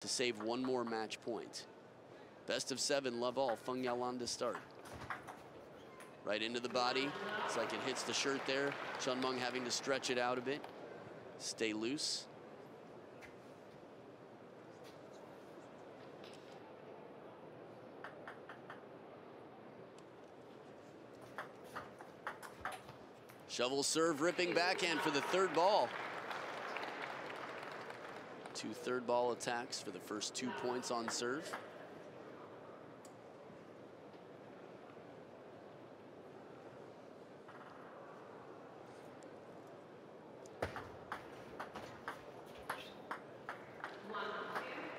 to save one more match point. Best of 7, love all. FENG Yalan to start. Right into the body. It's like it hits the shirt there. CHEN Meng having to stretch it out a bit. Stay loose. Shovel serve, ripping backhand for the third ball. 2 third ball attacks for the first 2 points on serve.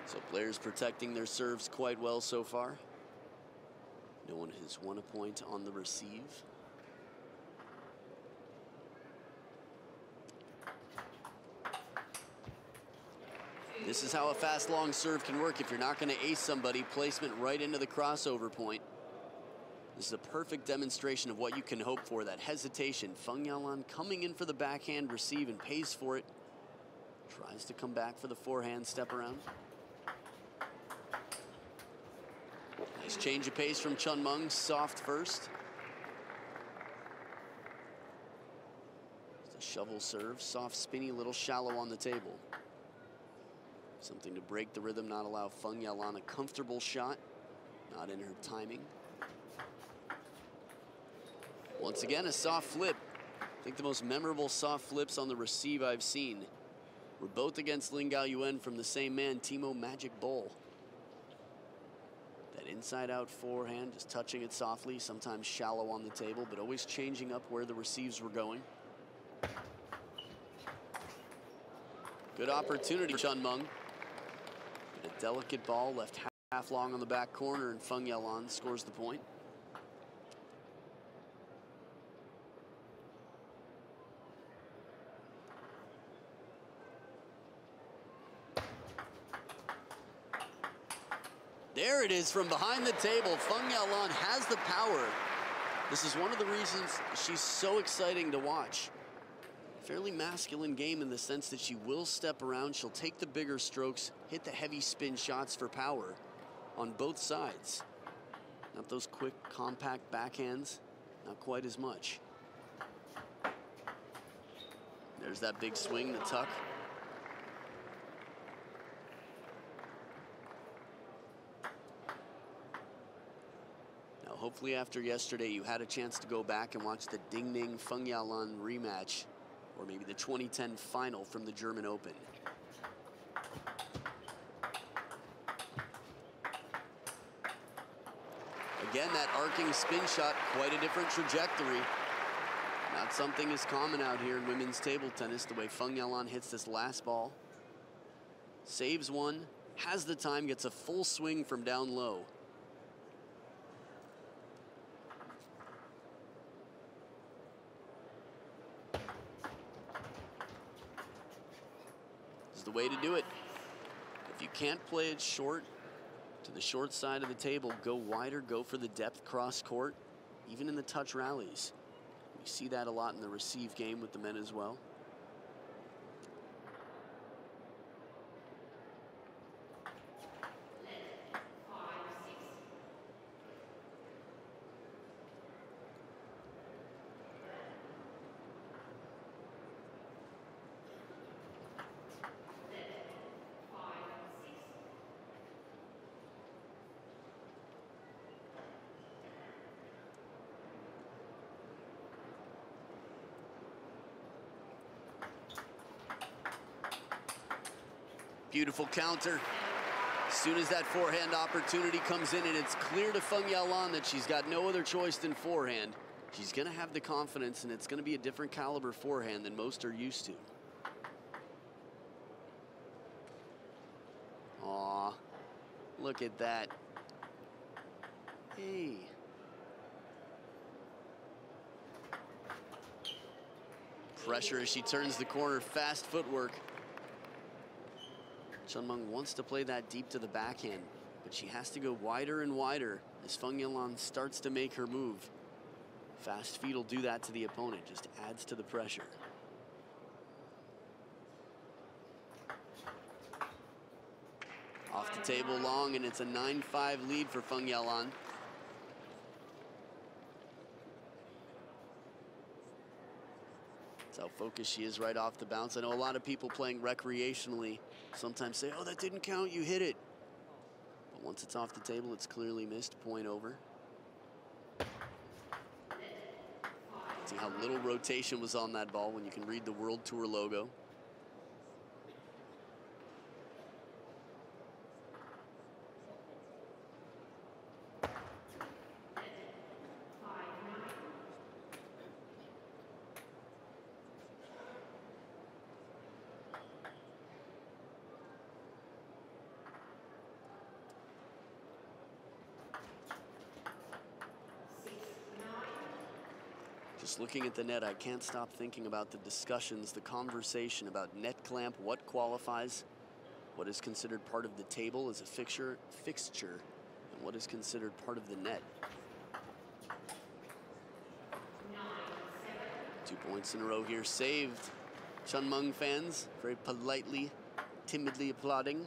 So players protecting their serves quite well so far. No one has won a point on the receive. This is how a fast long serve can work. If you're not going to ace somebody, placement right into the crossover point. This is a perfect demonstration of what you can hope for, that hesitation. FENG Yalan coming in for the backhand receive and pays for it. Tries to come back for the forehand step around. Nice change of pace from CHEN Meng, soft first. It's a shovel serve, soft, spinny, little shallow on the table. Something to break the rhythm, not allow FENG Yalan a comfortable shot. Not in her timing. Once again, a soft flip. I think the most memorable soft flips on the receive I've seen were both against Ling Gaoyuan from the same man, Timo Magic Bull. That inside-out forehand, just touching it softly, sometimes shallow on the table, but always changing up where the receives were going. Good opportunity, CHEN Meng. But a delicate ball left half long on the back corner, and FENG Yalan scores the point. There it is from behind the table. FENG Yalan has the power. This is one of the reasons she's so exciting to watch. Fairly masculine game in the sense that she will step around, she'll take the bigger strokes, hit the heavy spin shots for power on both sides. Not those quick, compact backhands, not quite as much. There's that big swing, the tuck. Now, hopefully after yesterday, you had a chance to go back and watch the Ding Ding FENG Yalan rematch, or maybe the 2010 final from the German Open. Again, that arcing spin shot, quite a different trajectory. Not something as common out here in women's table tennis, the way FENG Yalan hits this last ball. Saves one, has the time, gets a full swing from down low. The way to do it. If you can't play it short to the short side of the table, go wider, go for the depth cross court, even in the touch rallies. We see that a lot in the receive game with the men as well. Beautiful counter. As soon as that forehand opportunity comes in, and it's clear to FENG Yalan that she's got no other choice than forehand, she's going to have the confidence, and it's going to be a different caliber forehand than most are used to. Aw, look at that. Hey. Pressure as she turns the corner, fast footwork. CHEN Meng wants to play that deep to the backhand, but she has to go wider and wider as FENG Yalan starts to make her move. Fast feet will do that to the opponent, just adds to the pressure. Off the table long, and it's a 9-5 lead for FENG Yalan. That's how focused she is right off the bounce. I know a lot of people playing recreationally sometimes say, oh, that didn't count, you hit it. But once it's off the table, it's clearly missed, point over. See how little rotation was on that ball when you can read the World Tour logo. Just looking at the net, I can't stop thinking about the discussions, the conversation about net clamp, what qualifies, what is considered part of the table as a fixture, and what is considered part of the net. 2 points in a row here saved. CHEN Meng fans very politely, timidly applauding.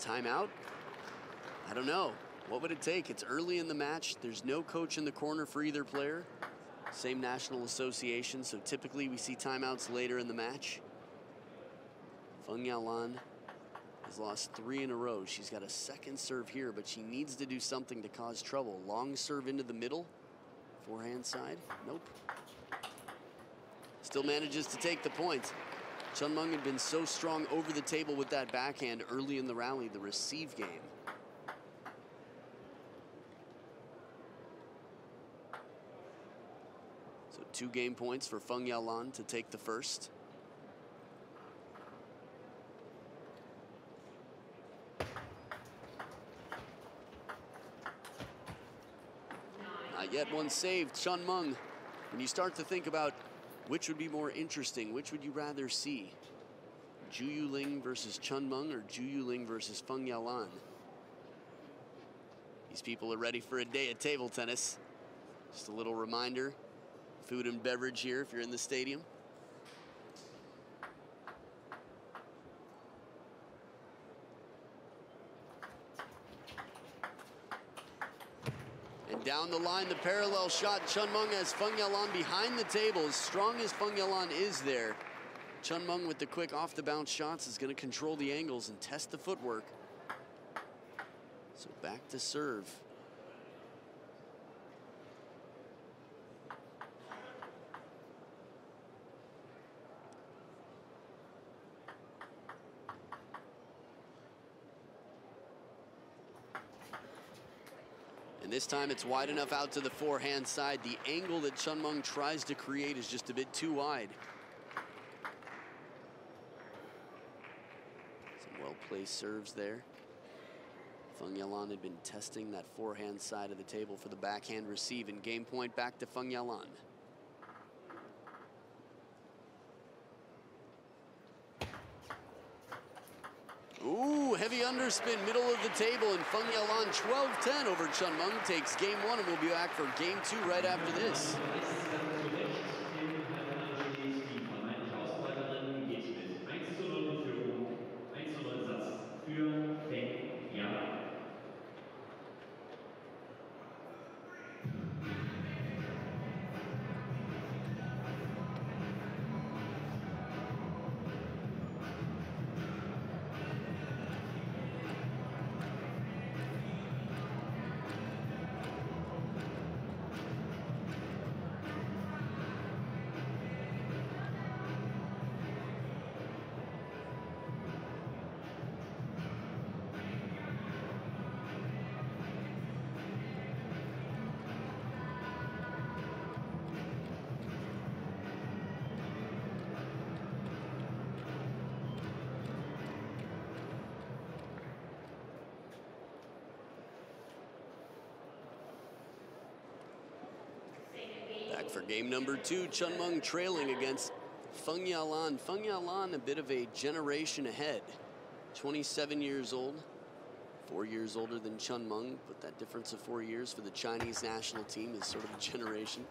Timeout? I don't know. What would it take? It's early in the match. There's no coach in the corner for either player. Same national association, so typically we see timeouts later in the match. FENG Yalan has lost 3 in a row. She's got a second serve here, but she needs to do something to cause trouble. Long serve into the middle. Forehand side. Nope. Still manages to take the point. CHEN Meng had been so strong over the table with that backhand early in the rally, the receive game. So 2 game points for FENG Yalan to take the first. Not yet one saved. CHEN Meng, when you start to think about which would be more interesting, which would you rather see? Zhu Yuling versus CHEN Meng or Zhu Yuling versus FENG Yalan? These people are ready for a day of table tennis. Just a little reminder, food and beverage here if you're in the stadium. And down the line, the parallel shot. CHEN Meng has FENG Yalan behind the table. As strong as FENG Yalan is there, CHEN Meng with the quick off the bounce shots is going to control the angles and test the footwork. So back to serve. And this time it's wide enough out to the forehand side. The angle that CHEN Meng tries to create is just a bit too wide. Some well-placed serves there. FENG Yalan had been testing that forehand side of the table for the backhand receive, and game point back to FENG Yalan. Ooh, heavy underspin, middle of the table, and FENG Yalan 12-10 over CHEN Meng takes game 1, and we'll be back for game 2 right after this. Back for game number 2, CHEN Meng trailing against FENG Yalan. FENG Yalan a bit of a generation ahead. 27 years old, 4 years older than CHEN Meng, but that difference of 4 years for the Chinese national team is sort of a generation.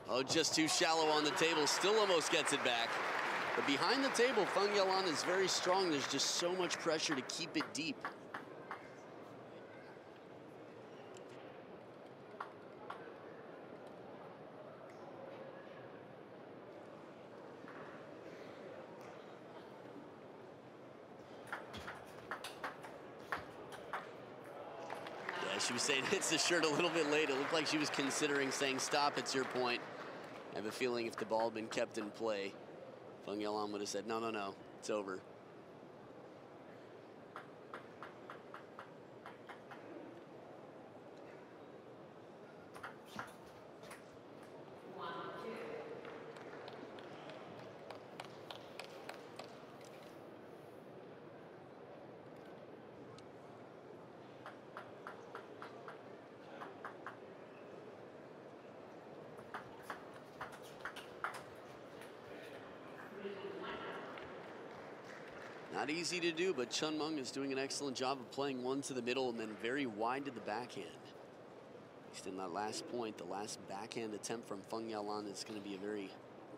Oh, just too shallow on the table, still almost gets it back. But behind the table, FENG Yalan is very strong. There's just so much pressure to keep it deep. She was saying hits the shirt a little bit late. It looked like she was considering saying stop, it's your point. I have a feeling if the ball had been kept in play, FENG Yalan would have said, no, no, no, it's over. Not easy to do, but CHEN Meng is doing an excellent job of playing one to the middle and then very wide to the backhand. At least in that last point, the last backhand attempt from FENG Yalan is going to be a very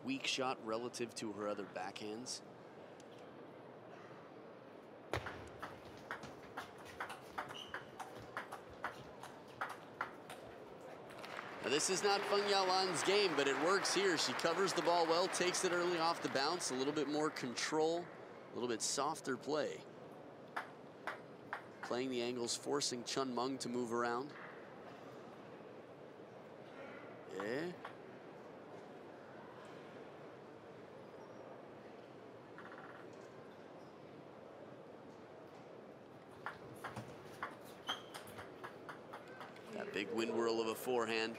weak shot relative to her other backhands. Now, this is not FENG Yalan's game, but it works here. She covers the ball well, takes it early off the bounce, a little bit more control. A little bit softer play. Playing the angles, forcing CHEN Meng to move around. Yeah. That big wind whirl of a forehand.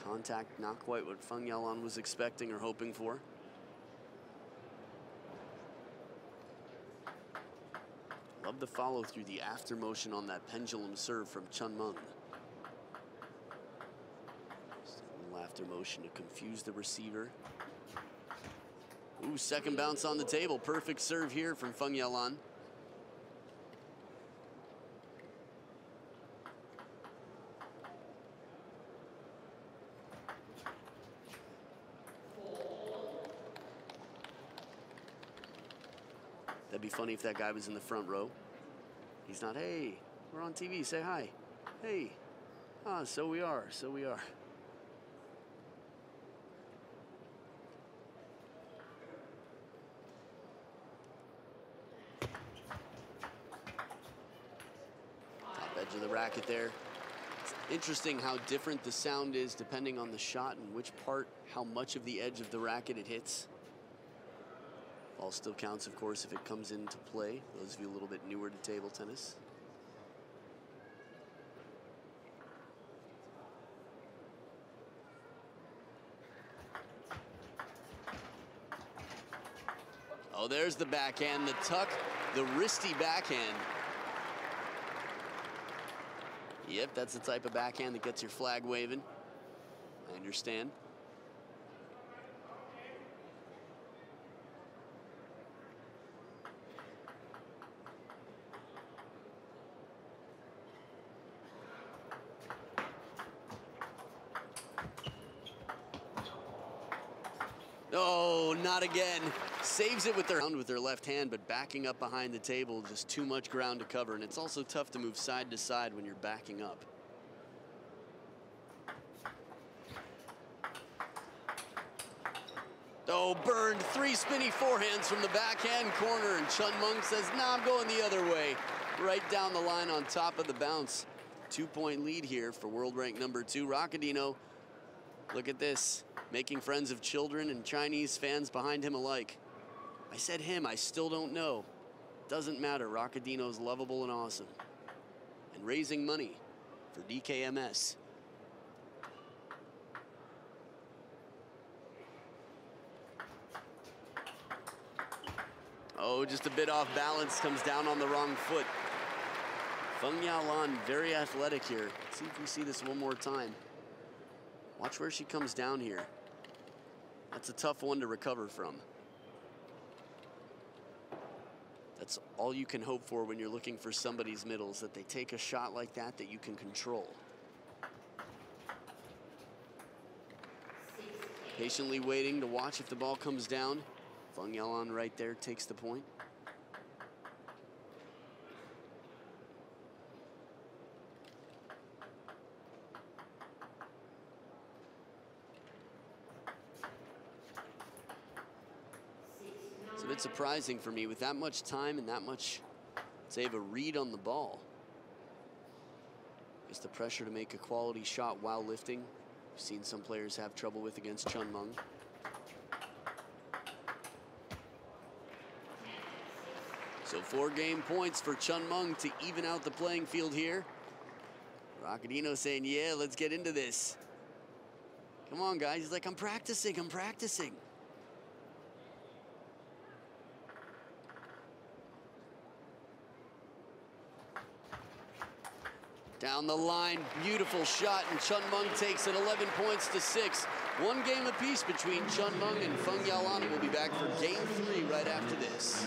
Contact, not quite what FENG Yalan was expecting or hoping for. Love the follow through, the after motion on that pendulum serve from CHEN Meng. Just a little after motion to confuse the receiver. Ooh, second bounce on the table. Perfect serve here from FENG Yalan. That'd be funny if that guy was in the front row. He's not, hey, we're on TV, say hi. Hey, ah, so we are, so we are. Top edge of the racket there. It's interesting how different the sound is depending on the shot and which part, how much of the edge of the racket it hits. Ball still counts, of course, if it comes into play. Those of you a little bit newer to table tennis. Oh, there's the backhand, the tuck, the wristy backhand. Yep, that's the type of backhand that gets your flag waving. I understand. Oh, not again. Saves it with their left hand, but backing up behind the table, just too much ground to cover. And it's also tough to move side to side when you're backing up. Oh, burned. 3 spinny forehands from the backhand corner. And CHEN Meng says, nah, I'm going the other way. Right down the line on top of the bounce. 2-point lead here for world rank number 2. Roccadino, look at this. Making friends of children and Chinese fans behind him alike. I said him, I still don't know. Doesn't matter, Roccadino's lovable and awesome. And raising money for DKMS. Oh, just a bit off balance, comes down on the wrong foot. FENG Yalan, very athletic here. Let's see if we see this one more time. Watch where she comes down here. That's a tough one to recover from. That's all you can hope for when you're looking for somebody's middles, that they take a shot like that that you can control. Patiently waiting to watch if the ball comes down. FENG Yalan right there takes the point. It's a bit surprising for me with that much time and that much, say, of a read on the ball. Just the pressure to make a quality shot while lifting. We've seen some players have trouble with against CHEN Meng. So 4 game points for CHEN Meng to even out the playing field here. Rockadino saying, yeah, let's get into this. Come on, guys. He's like, I'm practicing, I'm practicing. Down the line, beautiful shot, and CHEN Meng takes it 11 points to 6. 1 game apiece between CHEN Meng and FENG Yalan. We'll be back for game 3 right after this.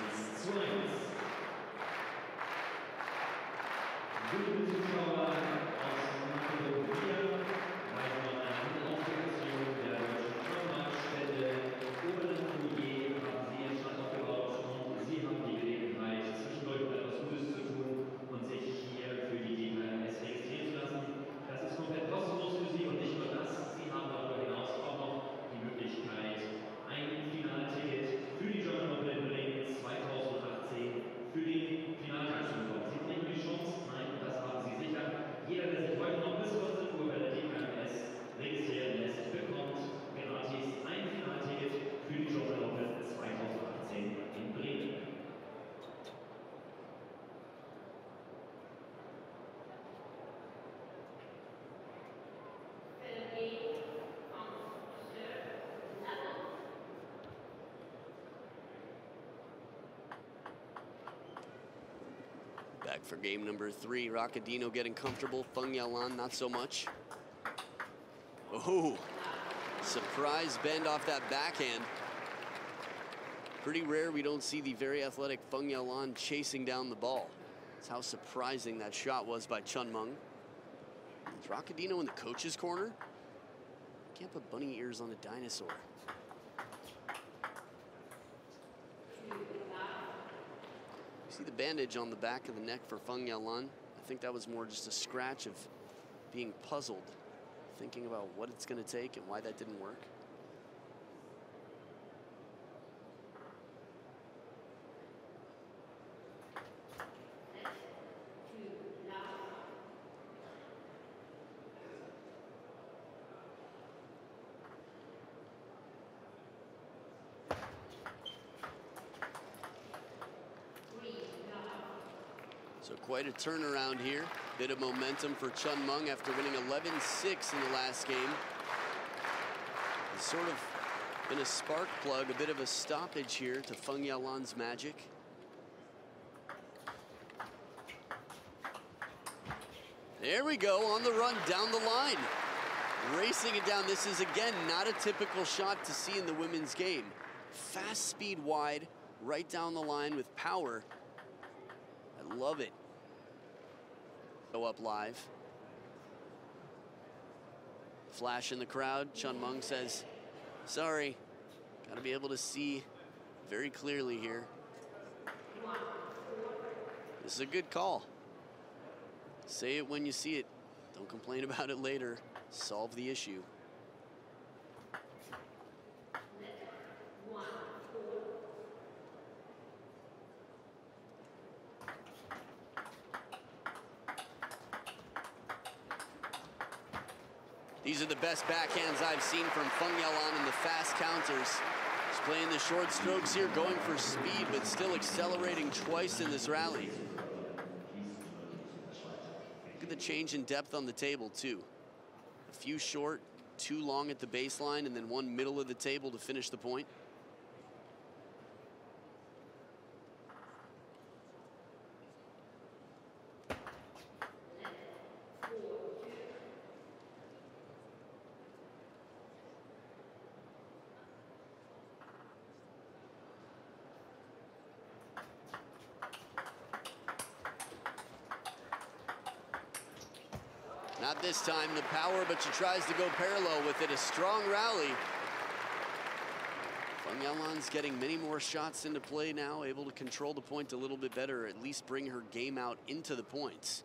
Ein Finalticket für die German Open in Bremen 2018 für den Finaltag zu bekommen. Sie haben nicht nur die Chance, nein, das haben Sie sicher. Jeder, der sich heute noch bis 14 Uhr bei der DKMS registrieren lässt, bekommt gratis ein Finalticket für die German Open 2018 in Bremen. Back for game number 3. Rockadino getting comfortable. FENG Yalan not so much. Oh, surprise bend off that backhand. Pretty rare we don't see the very athletic FENG Yalan chasing down the ball. That's how surprising that shot was by CHEN Meng. Is Rockadino in the coach's corner? Can't put bunny ears on a dinosaur. See the bandage on the back of the neck for FENG Yalan? I think that was more just a scratch of being puzzled, thinking about what it's going to take and why that didn't work. So quite a turnaround here. Bit of momentum for CHEN Meng after winning 11-6 in the last game. It's sort of been a spark plug, a bit of a stoppage here to FENG Yalan's magic. There we go, on the run down the line. Racing it down. This is, again, not a typical shot to see in the women's game. Fast speed wide, right down the line with power. I love it. Go up live. Flash in the crowd. CHEN Meng says, sorry, got to be able to see very clearly here. This is a good call. Say it when you see it. Don't complain about it later. Solve the issue. These are the best backhands I've seen from FENG Yalan in the fast counters. He's playing the short strokes here, going for speed, but still accelerating twice in this rally. Look at the change in depth on the table, too. A few short, 2 long at the baseline, and then 1 middle of the table to finish the point. Not this time, the power, but she tries to go parallel with it. A strong rally. FENG Yalan's getting many more shots into play now, able to control the point a little bit better, or at least bring her game out into the points.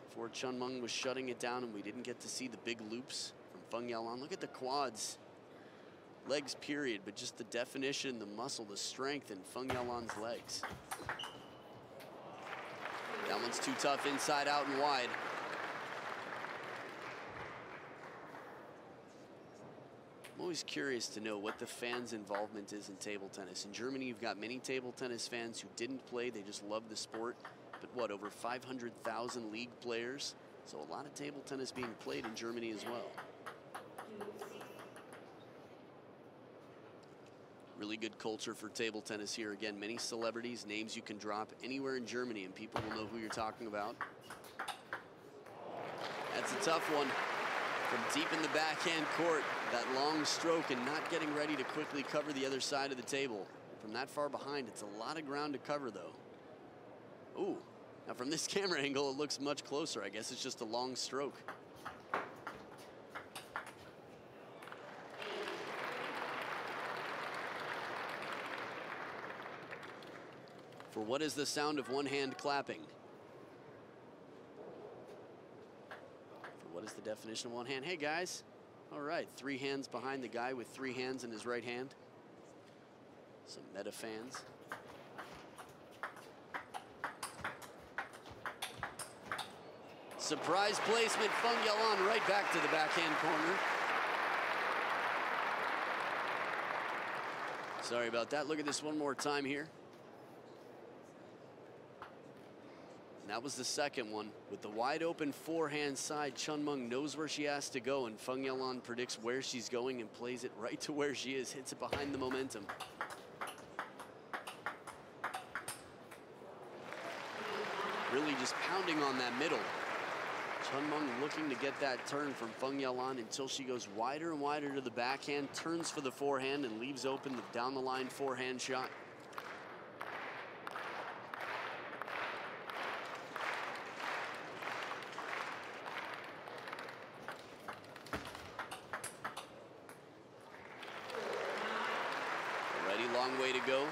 Before CHEN Meng was shutting it down and we didn't get to see the big loops from FENG Yalan. Look at the quads. Legs period, but just the definition, the muscle, the strength in FENG Yalan's legs. That one's too tough, inside, out, and wide. I'm always curious to know what the fans' involvement is in table tennis. In Germany, you've got many table tennis fans who didn't play, they just love the sport. But what, over 500,000 league players? So a lot of table tennis being played in Germany as well. Really good culture for table tennis here. Again, many celebrities, names you can drop anywhere in Germany and people will know who you're talking about. That's a tough one. From deep in the backhand court, that long stroke and not getting ready to quickly cover the other side of the table. From that far behind, it's a lot of ground to cover though. Ooh, now from this camera angle, it looks much closer. I guess it's just a long stroke. For what is the sound of one hand clapping? What is the definition of one hand? Hey guys, all right, 3 hands behind the guy with 3 hands in his right hand. Some meta fans. Surprise placement, FENG Yalan right back to the backhand corner. Sorry about that, look at this one more time here. And that was the second one. With the wide open forehand side, CHEN Meng knows where she has to go, and FENG Yalan predicts where she's going and plays it right to where she is, hits it behind the momentum. Really just pounding on that middle. CHEN Meng looking to get that turn from FENG Yalan until she goes wider and wider to the backhand, turns for the forehand, and leaves open the down the line forehand shot. Long way to go.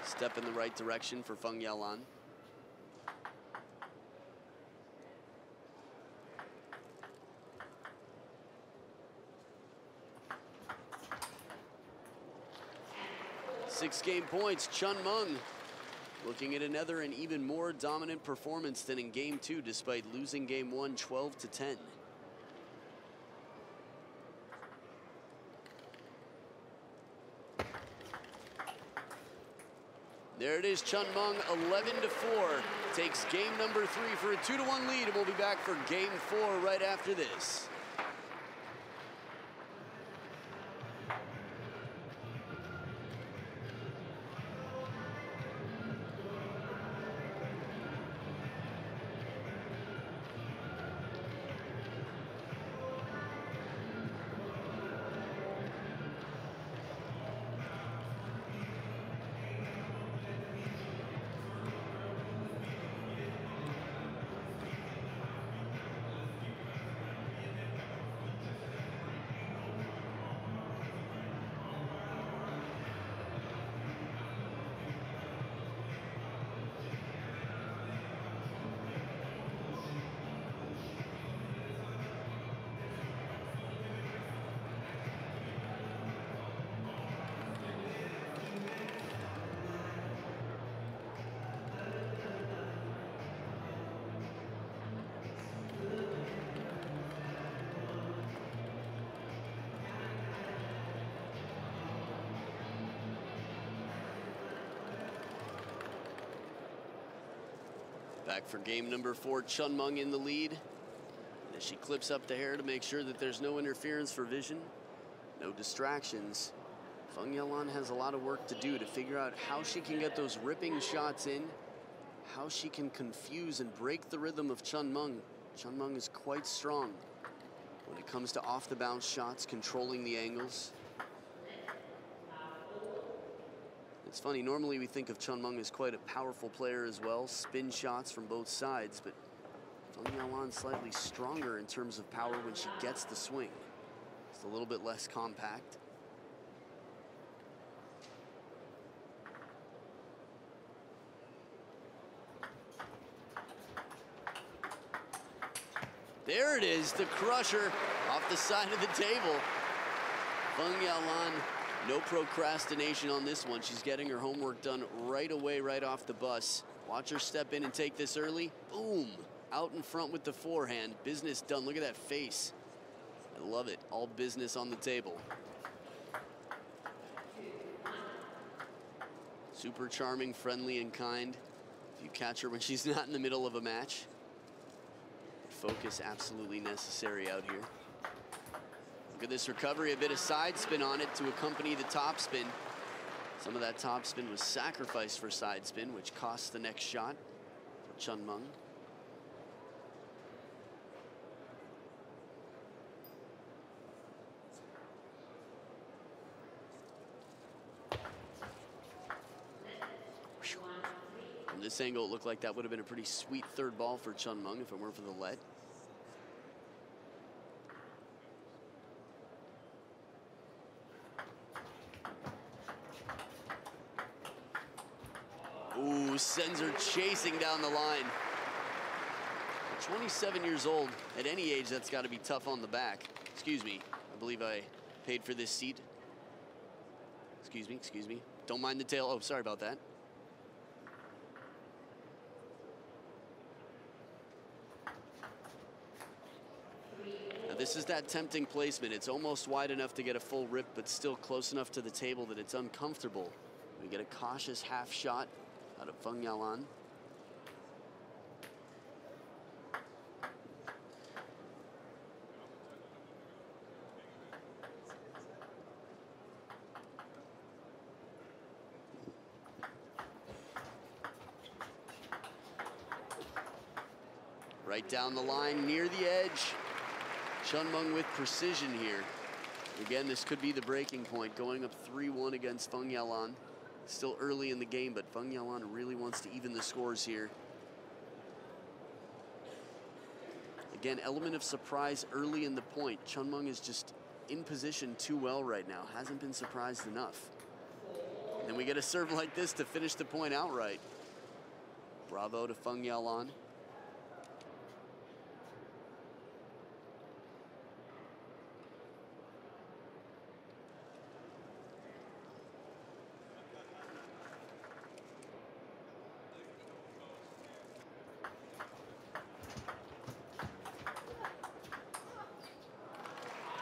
Step in the right direction for FENG Yalan. Six-game points, CHEN Meng looking at another and even more dominant performance than in game 2, despite losing game 1 12-10. There it is, CHEN Meng 11-4 takes game number 3 for a 2-1 lead, and we'll be back for game 4 right after this. Back for game number 4, CHEN Meng in the lead. And as she clips up the hair to make sure that there's no interference for vision, no distractions, FENG Yalan has a lot of work to do to figure out how she can get those ripping shots in, how she can confuse and break the rhythm of CHEN Meng. CHEN Meng is quite strong when it comes to off the bounce shots, controlling the angles. It's funny, normally we think of CHEN Meng as quite a powerful player as well, spin shots from both sides, but Feng Yalan slightly stronger in terms of power when she gets the swing. It's a little bit less compact. There it is, the crusher off the side of the table. Feng Yalan, no procrastination on this one. She's getting her homework done right away, right off the bus. Watch her step in and take this early. Boom, out in front with the forehand. Business done, look at that face. I love it, all business on the table. Super charming, friendly, and kind. If you catch her when she's not in the middle of a match. Focus absolutely necessary out here. Look at this recovery, a bit of side spin on it to accompany the topspin. Some of that topspin was sacrificed for side spin, which costs the next shot for CHEN Meng. From this angle, it looked like that would have been a pretty sweet third ball for CHEN Meng if it weren't for the let. Ooh, sends her chasing down the line. At 27 years old, at any age, that's got to be tough on the back. Excuse me, I believe I paid for this seat. Excuse me. Don't mind the tail. Oh, sorry about that. Now, this is that tempting placement. It's almost wide enough to get a full rip, but still close enough to the table that it's uncomfortable. We get a cautious half shot out of Feng Yalan. Right down the line, near the edge. CHEN Meng with precision here. Again, this could be the breaking point, going up 3-1 against Feng Yalan. Still early in the game, but Feng Yalan really wants to even the scores here. Again, element of surprise early in the point. CHEN Meng is just in position too well right now. Hasn't been surprised enough. And then we get a serve like this to finish the point outright. Bravo to Feng Yalan.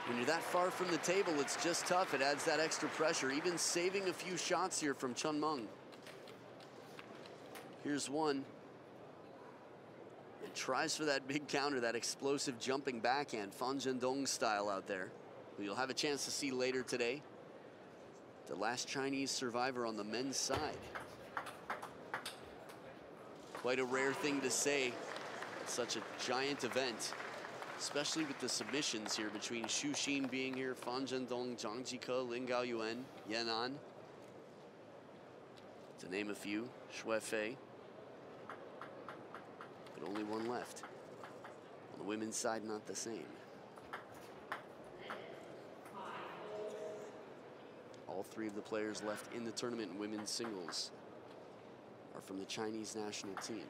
When you're that far from the table, it's just tough. It adds that extra pressure, even saving a few shots here from CHEN Meng. Here's one. And tries for that big counter, that explosive jumping backhand, Fan Zhendong style out there, who you'll have a chance to see later today. The last Chinese survivor on the men's side. Quite a rare thing to say at such a giant event. Especially with the submissions here between Xu Xin being here, Fan Zhendong, Zhang Jike, Lin Gaoyuan, Yan, to name a few, Shui Fei. But only one left. On the women's side, not the same. All three of the players left in the tournament in women's singles are from the Chinese national team.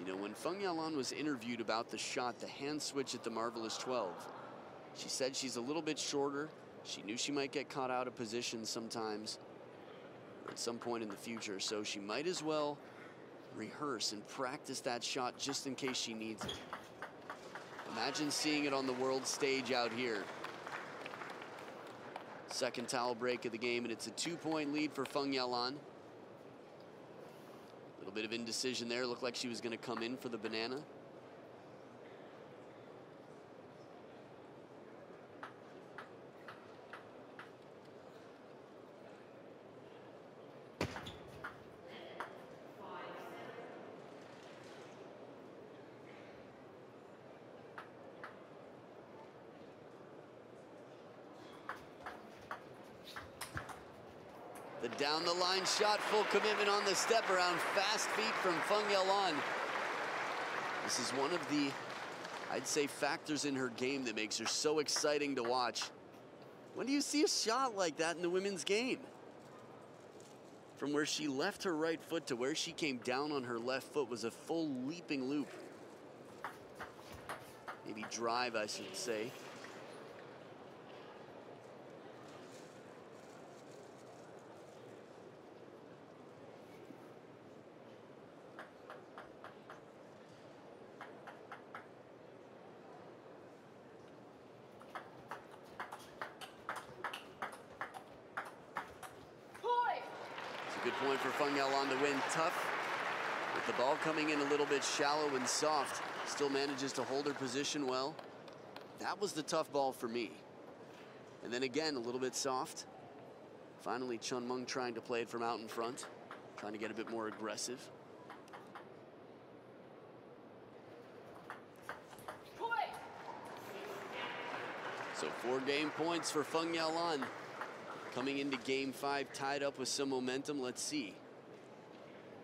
You know, when Feng Yalan was interviewed about the shot, the hand switch at the Marvelous 12, she said she's a little bit shorter. She knew she might get caught out of position sometimes at some point in the future, so she might as well rehearse and practice that shot just in case she needs it. Imagine seeing it on the world stage out here. Second towel break of the game, and it's a 2-point lead for Feng Yalan. A little bit of indecision there. Looked like she was going to come in for the banana. The down the line shot, full commitment on the step around, fast feet from FENG Yalan. This is one of the, I'd say, factors in her game that makes her so exciting to watch. When do you see a shot like that in the women's game? From where she left her right foot to where she came down on her left foot was a full leaping loop. Maybe drive, I should say. Good point for FENG Yalan to win. Tough, with the ball coming in a little bit shallow and soft. Still manages to hold her position well. That was the tough ball for me. And then again, a little bit soft. Finally, CHEN Meng trying to play it from out in front, trying to get a bit more aggressive. So 4 game points for FENG Yalan. Coming into game 5, tied up with some momentum. Let's see.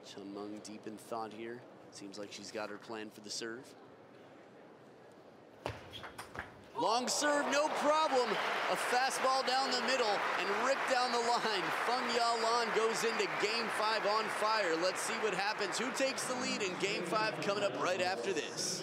CHEN Meng deep in thought here. Seems like she's got her plan for the serve. Long serve, no problem. A fastball down the middle and ripped down the line. FENG Yalan goes into game 5 on fire. Let's see what happens. Who takes the lead in game 5 coming up right after this?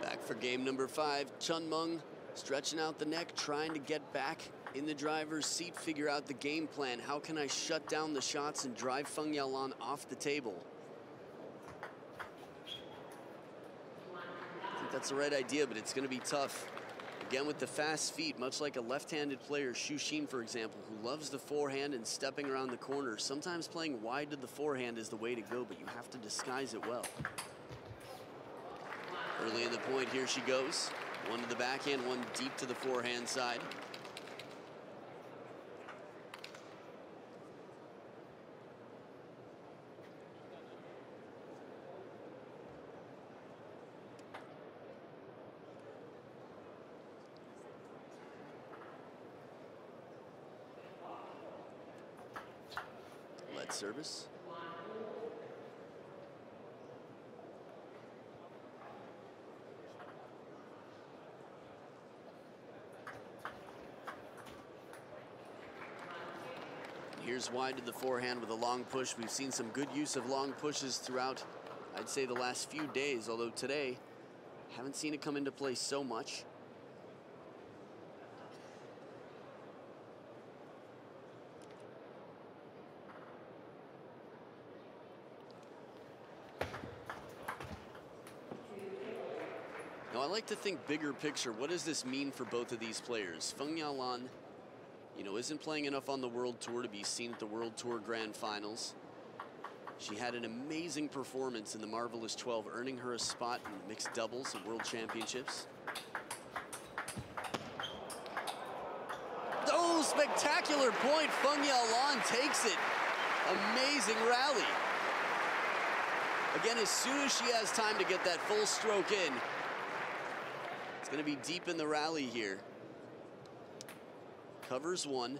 Back for game number 5. CHEN Meng stretching out the neck, trying to get back in the driver's seat, figure out the game plan. How can I shut down the shots and drive FENG Yalan off the table? I think that's the right idea, but it's going to be tough. Again, with the fast feet, much like a left-handed player, Xu Xin, for example, who loves the forehand and stepping around the corner. Sometimes playing wide to the forehand is the way to go, but you have to disguise it well. Early in the point, here she goes. One to the backhand, one deep to the forehand side. Let service. Here's wide to the forehand with a long push. We've seen some good use of long pushes throughout, I'd say, the last few days, although today, haven't seen it come into play so much. Now, I like to think bigger picture. What does this mean for both of these players? FENG Yalan, you know, isn't playing enough on the World Tour to be seen at the World Tour Grand Finals. She had an amazing performance in the Marvelous 12, earning her a spot in mixed doubles at World Championships. Oh, spectacular point. FENG Yalan takes it. Amazing rally. Again, as soon as she has time to get that full stroke in, it's going to be deep in the rally here. Covers one.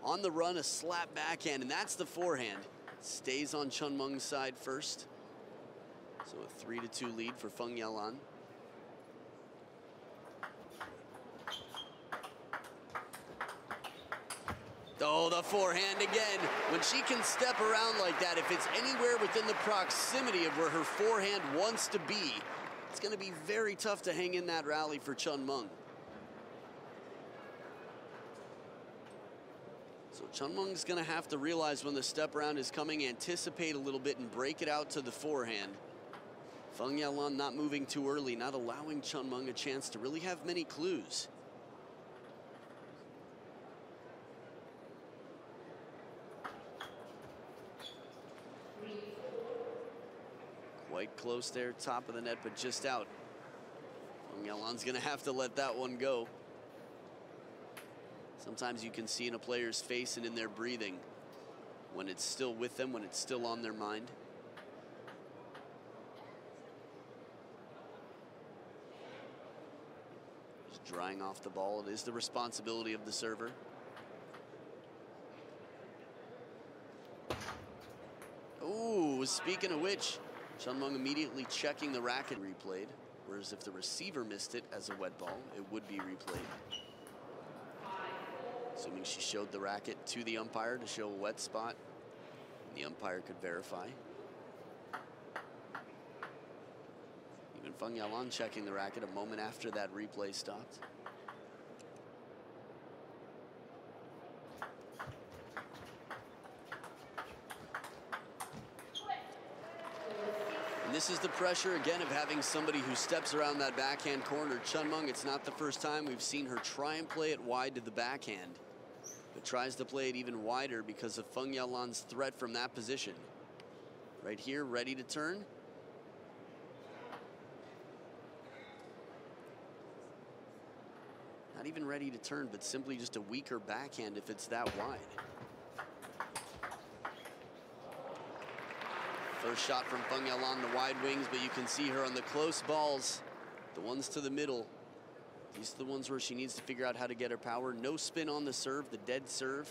On the run, a slap backhand, and that's the forehand. Stays on CHEN Meng's side first. So a 3-2 lead for FENG Yalan. Oh, the forehand again. When she can step around like that, if it's anywhere within the proximity of where her forehand wants to be, it's going to be very tough to hang in that rally for CHEN Meng. So CHEN Meng's going to have to realize when the step around is coming, anticipate a little bit and break it out to the forehand. FENG Yalan not moving too early, not allowing CHEN Meng a chance to really have many clues. Quite close there, top of the net, but just out. FENG Yalan's gonna have to let that one go. Sometimes you can see in a player's face and in their breathing when it's still with them, when it's still on their mind. Just drying off the ball. It is the responsibility of the server. Ooh, speaking of which, CHEN Meng immediately checking the racket replayed, whereas if the receiver missed it as a wet ball, it would be replayed. Assuming she showed the racket to the umpire to show a wet spot, and the umpire could verify. Even FENG Yalan checking the racket a moment after that replay stopped. This is the pressure, again, of having somebody who steps around that backhand corner. CHEN Meng, it's not the first time we've seen her try and play it wide to the backhand, but tries to play it even wider because of FENG Yalan's threat from that position. Right here, ready to turn. Not even ready to turn, but simply just a weaker backhand if it's that wide. First shot from FENG Yalan, the wide wings, but you can see her on the close balls, the ones to the middle. These are the ones where she needs to figure out how to get her power. No spin on the serve, the dead serve.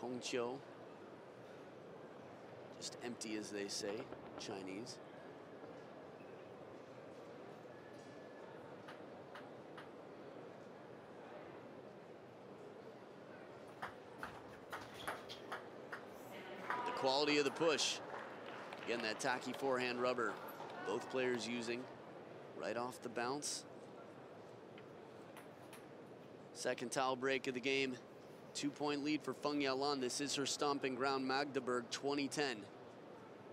Kong Chiu. Just empty, as they say, Chinese. The quality of the push. Again, that tacky forehand rubber, both players using right off the bounce. Second towel break of the game. 2-point lead for FENG Yalan. This is her stomping ground, Magdeburg, 2010.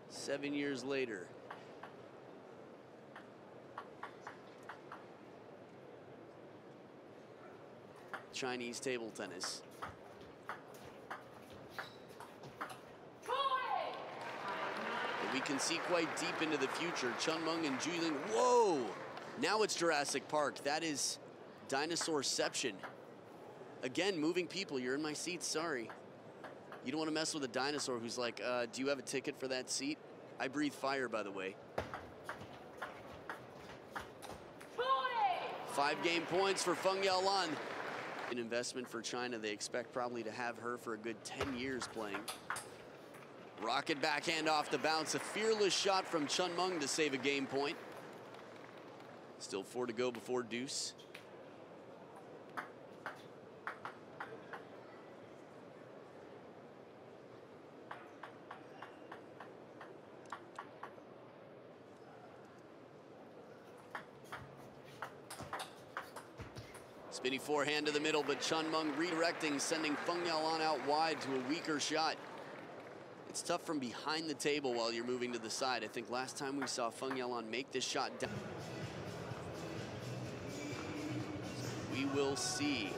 7 years later. Chinese table tennis. We can see quite deep into the future. CHEN Meng and Juling. Whoa! Now it's Jurassic Park. That is dinosaurception. Again, moving people. You're in my seat. Sorry. You don't want to mess with a dinosaur who's like, do you have a ticket for that seat? I breathe fire, by the way. 5 game points for FENG Yalan. An investment for China. They expect probably to have her for a good 10 years playing. Rocket backhand off the bounce. A fearless shot from CHEN Meng to save a game point. Still 4 to go before deuce. Spinny forehand to the middle, but CHEN Meng redirecting, sending FENG Yalan out wide to a weaker shot. It's tough from behind the table while you're moving to the side. I think last time we saw FENG Yalan make this shot down. So we will see.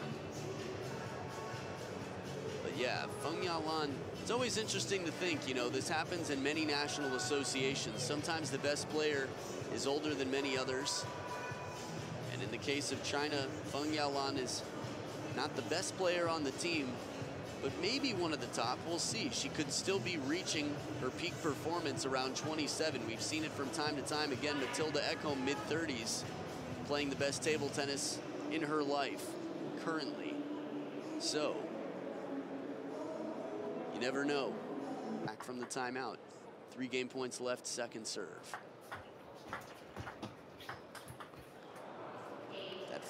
But yeah, FENG Yalan, it's always interesting to think, you know, this happens in many national associations. Sometimes the best player is older than many others. And in the case of China, FENG Yalan is not the best player on the team, but maybe one of the top. We'll see. She could still be reaching her peak performance around 27. We've seen it from time to time. Again, Matilda Ekholm, mid-30s, playing the best table tennis in her life currently. So, you never know. Back from the timeout. 3 game points left, second serve.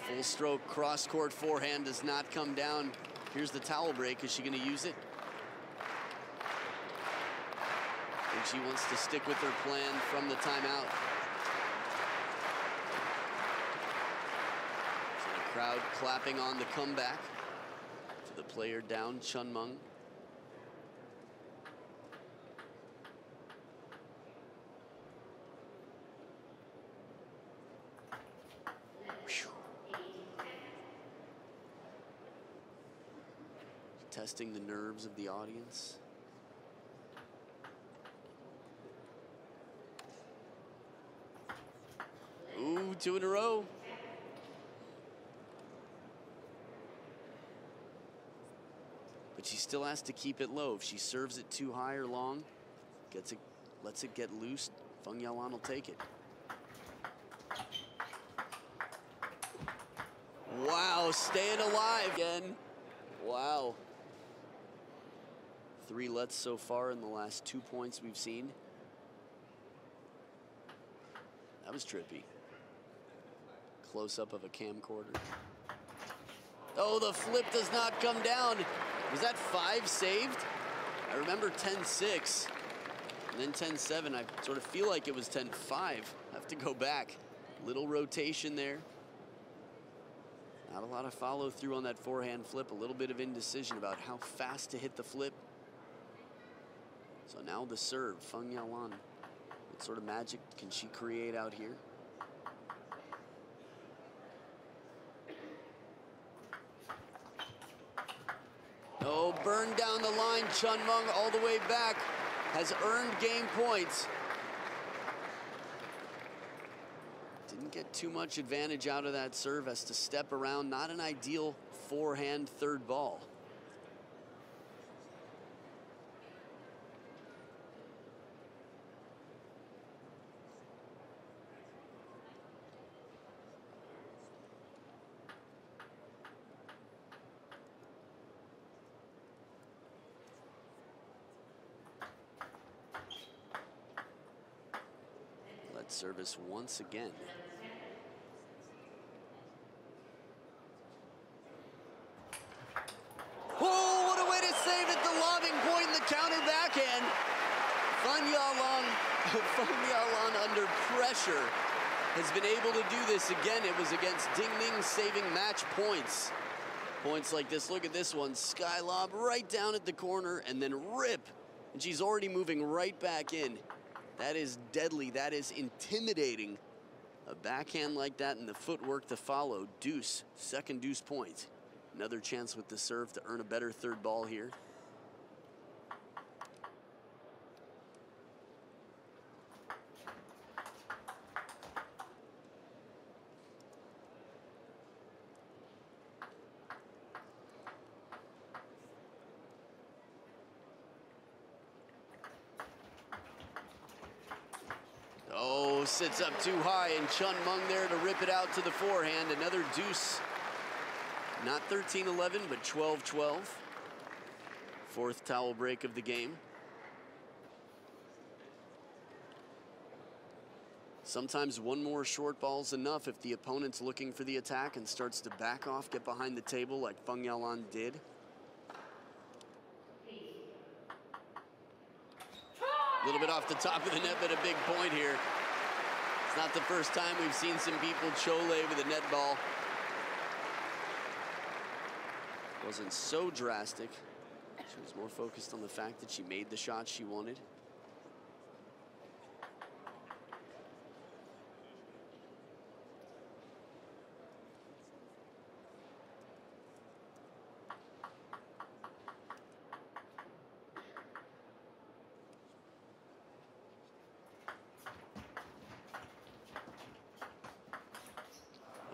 Full stroke cross-court forehand does not come down. Here's the towel break. Is she going to use it? I think she wants to stick with her plan from the timeout. So the crowd clapping on the comeback for the player down, CHEN Meng. Testing the nerves of the audience. Ooh, 2 in a row. But she still has to keep it low. If she serves it too high or long, lets it get loose, FENG Yalan will take it. Wow, staying alive again. Wow. 3 lets so far in the last 2 points we've seen. That was trippy. Close up of a camcorder. Oh, the flip does not come down. Was that 5 saved? I remember 10-6 and then 10-7. I sort of feel like it was 10-5. I have to go back. Little rotation there. Not a lot of follow through on that forehand flip. A little bit of indecision about how fast to hit the flip. So now the serve, FENG Yalan. What sort of magic can she create out here? Oh, burned down the line. CHEN Meng all the way back. Has earned game points. Didn't get too much advantage out of that serve. Has to step around. Not an ideal forehand third ball. Service once again. Oh, what a way to save it. The lobbing point and the counter backhand. FENG Yalan under pressure has been able to do this again. It was against Ding Ning, saving match points. Points like this. Look at this one. Sky lob right down at the corner and then rip. And she's already moving right back in. That is deadly. That is intimidating. A backhand like that and the footwork to follow. Deuce, second deuce point. Another chance with the serve to earn a better third ball here. Oh, sits up too high, and CHEN Meng there to rip it out to the forehand. Another deuce. Not 13-11, but 12-12. Fourth towel break of the game. Sometimes one more short ball's enough if the opponent's looking for the attack and starts to back off, get behind the table like FENG Yalan did. A little bit off the top of the net, but a big point here. It's not the first time we've seen some people chole with a net ball. Wasn't so drastic. She was more focused on the fact that she made the shot she wanted.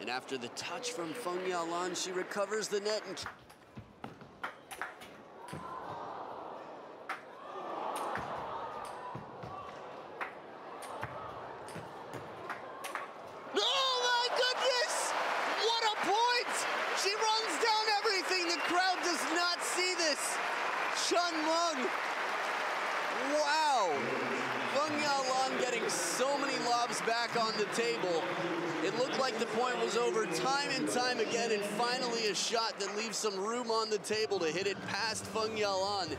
And after the touch from FENG Yalan, she recovers the net and CHEN Meng Wow! Feng Yalan getting so many lobs back on the table. It looked like the point was over time and time again, and finally a shot that leaves some room on the table to hit it past Feng Yalan,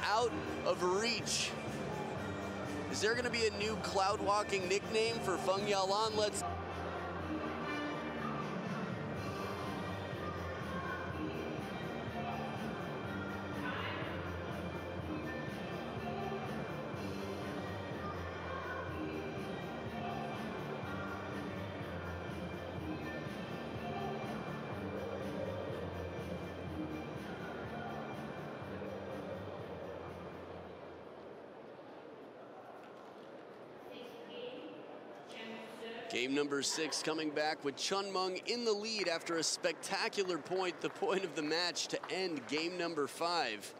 out of reach. Is there gonna be a new cloud walking nickname for Feng Yalan? Let's game number 6 coming back with CHEN Meng in the lead after a spectacular point, the point of the match to end game number 5.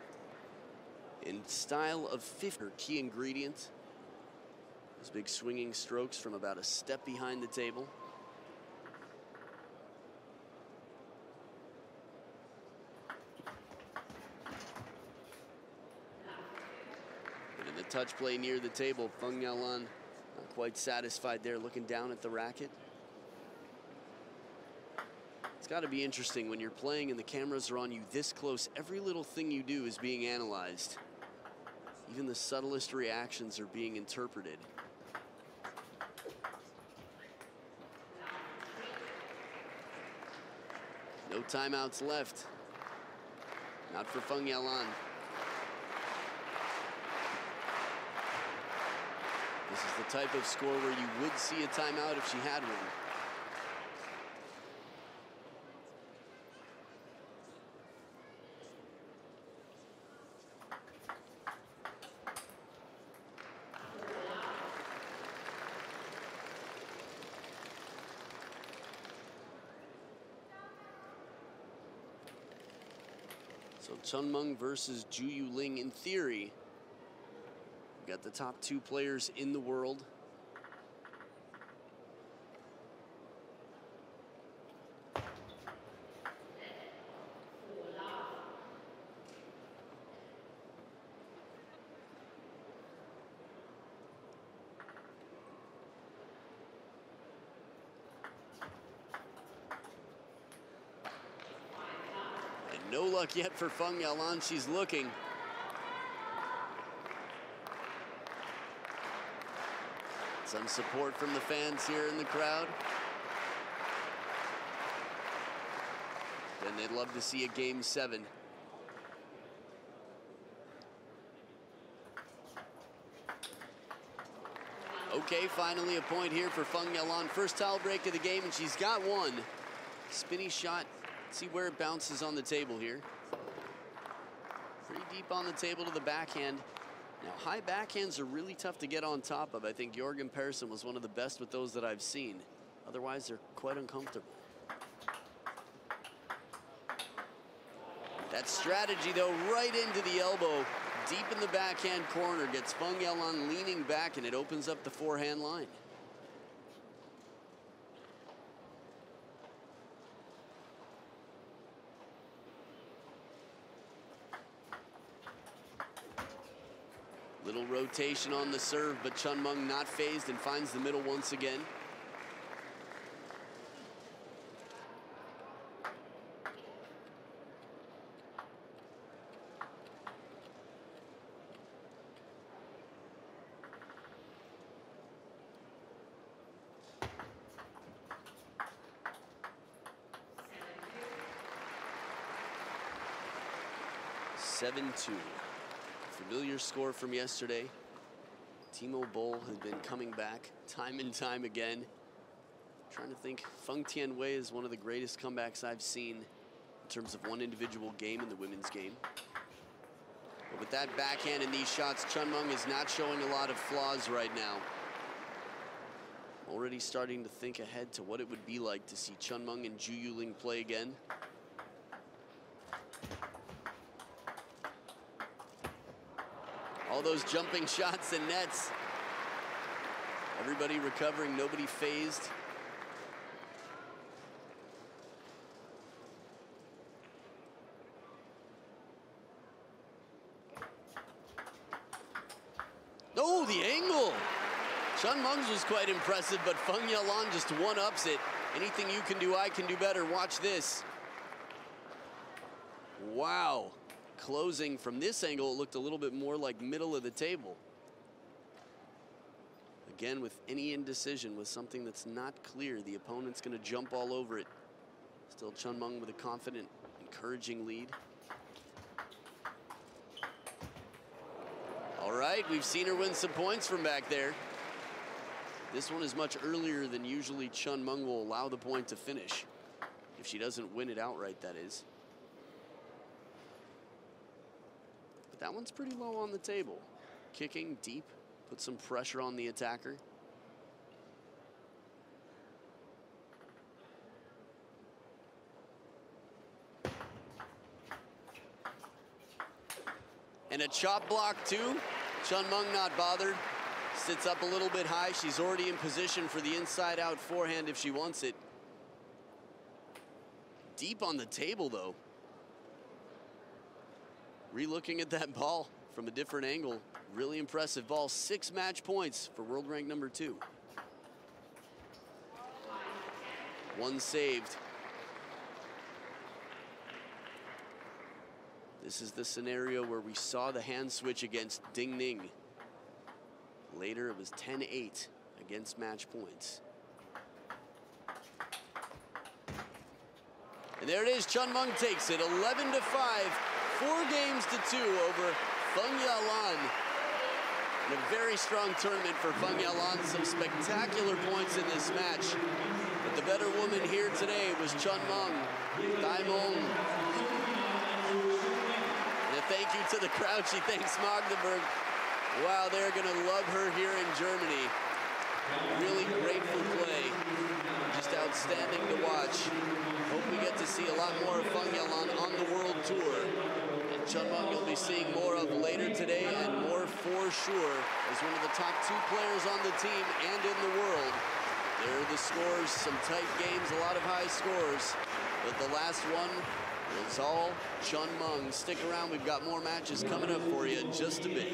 In style of 50, key ingredient. Those big swinging strokes from about a step behind the table. And in the touch play near the table, Feng Yalan not quite satisfied there, looking down at the racket. It's got to be interesting when you're playing and the cameras are on you this close. Every little thing you do is being analyzed. Even the subtlest reactions are being interpreted. No timeouts left. Not for Feng Yalan. This is the type of score where you would see a timeout if she had one. So CHEN Meng versus Zhu Yuling. In theory, we've got the top 2 players in the world. No luck yet for Feng Yalan. She's looking. Some support from the fans here in the crowd. And they'd love to see a game 7. Okay, finally a point here for Feng Yalan. First towel break of the game, and she's got one. Spinny shot. See where it bounces on the table here. Pretty deep on the table to the backhand. Now, high backhands are really tough to get on top of. I think Jorgen Persson was one of the best with those that I've seen. Otherwise, they're quite uncomfortable. That strategy, though, right into the elbow, deep in the backhand corner, gets Feng Yalan leaning back, and it opens up the forehand line. Little rotation on the serve, but CHEN Meng not phased and finds the middle once again. (7-2). Familiar score from yesterday. Timo Boll has been coming back time and time again. Trying to think, Feng Tianwei is one of the greatest comebacks I've seen in terms of one individual game in the women's game. But with that backhand and these shots, CHEN Meng is not showing a lot of flaws right now. Already starting to think ahead to what it would be like to see CHEN Meng and Zhu Yuling play again. All those jumping shots and nets. Everybody recovering, nobody phased. Oh, the angle. CHEN Meng's was quite impressive, but FENG Yalan just one-ups it. Anything you can do, I can do better. Watch this. Wow. Closing from this angle, it looked a little bit more like middle of the table. Again, with any indecision, with something that's not clear, the opponent's going to jump all over it. Still CHEN Meng with a confident, encouraging lead. All right, we've seen her win some points from back there. This one is much earlier than usually CHEN Meng will allow the point to finish. If she doesn't win it outright, that is. But that one's pretty low on the table. Kicking deep, put some pressure on the attacker. And a chop block too. CHEN Meng not bothered. Sits up a little bit high. She's already in position for the inside out forehand if she wants it. Deep on the table though. Re-looking at that ball from a different angle. Really impressive ball. 6 match points for world rank number 2. 1 saved. This is the scenario where we saw the hand switch against Ding Ning. Later, it was 10-8 against match points. And there it is, CHEN Meng takes it, 11-5, 4 games to 2 over FENG Yalan. And a very strong tournament for FENG Yalan, some spectacular points in this match. But the better woman here today was CHEN Meng, Daimon. And a thank you to the crowd, she thanks Magdeburg. Wow, they're gonna love her here in Germany. Really grateful play. Just outstanding to watch. Hope we get to see a lot more of FENG Yalan on the world tour. And CHEN Meng you'll be seeing more of later today, and more for sure as one of the top 2 players on the team and in the world. There are the scores, some tight games, a lot of high scores. But the last one was all CHEN Meng. Stick around, we've got more matches coming up for you in just a bit.